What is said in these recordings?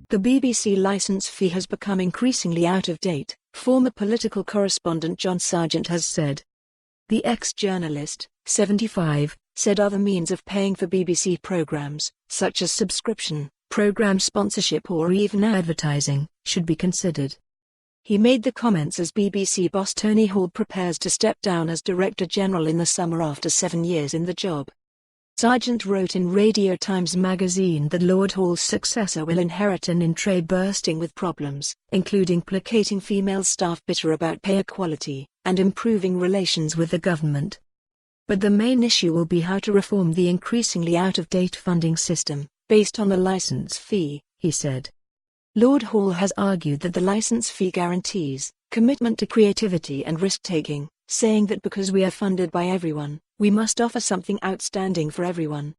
The BBC licence fee has become increasingly out of date, former political correspondent John Sargent has said. The ex-journalist, 75, said other means of paying for BBC programmes, such as subscription, programme sponsorship or even advertising, should be considered. He made the comments as BBC boss Tony Hall prepares to step down as Director General in the summer after 7 years in the job. Sargent wrote in Radio Times magazine that Lord Hall's successor will inherit an in-tray bursting with problems, including placating female staff bitter about pay equality, and improving relations with the government. But the main issue will be how to reform the increasingly out-of-date funding system, based on the licence fee, he said. Lord Hall has argued that the licence fee guarantees commitment to creativity and risk-taking, saying that because we are funded by everyone, we must offer something outstanding for everyone.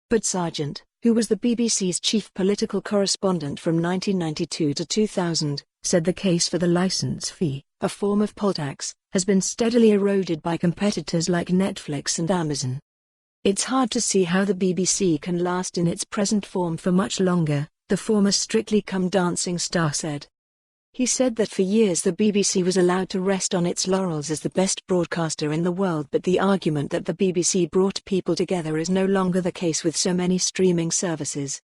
But Sargent, who was the BBC's chief political correspondent from 1992 to 2000, said the case for the licence fee, a form of poll tax, has been steadily eroded by competitors like Netflix and Amazon. It's hard to see how the BBC can last in its present form for much longer, the former Strictly Come Dancing star said. He said that for years the BBC was allowed to rest on its laurels as the best broadcaster in the world, but the argument that the BBC brought people together is no longer the case with so many streaming services.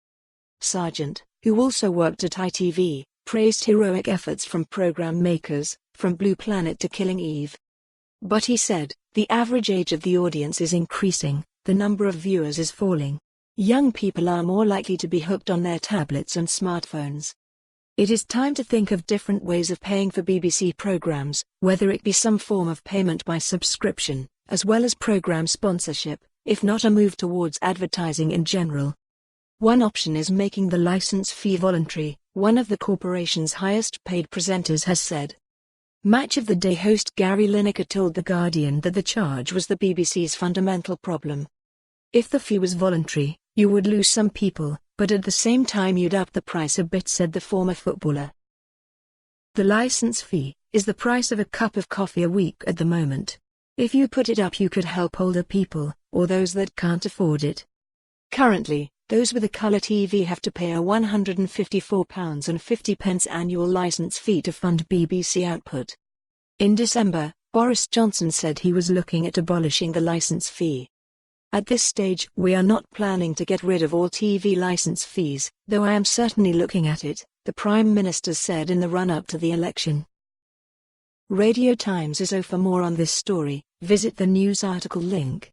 Sargent, who also worked at ITV, praised heroic efforts from programme makers, from Blue Planet to Killing Eve. But he said, the average age of the audience is increasing, the number of viewers is falling. Young people are more likely to be hooked on their tablets and smartphones. It is time to think of different ways of paying for BBC programmes, whether it be some form of payment by subscription, as well as programme sponsorship, if not a move towards advertising in general. One option is making the licence fee voluntary, one of the corporation's highest-paid presenters has said. Match of the Day host Gary Lineker told The Guardian that the charge was the BBC's fundamental problem. If the fee was voluntary, you would lose some people, but at the same time you'd up the price a bit, said the former footballer. The licence fee is the price of a cup of coffee a week at the moment. If you put it up you could help older people, or those that can't afford it. Currently, those with a colour TV have to pay a £154.50 annual licence fee to fund BBC output. In December, Boris Johnson said he was looking at abolishing the licence fee. At this stage, we are not planning to get rid of all TV licence fees, though I am certainly looking at it, the Prime Minister said in the run-up to the election. Radio Times is. For more on this story, visit the news article link.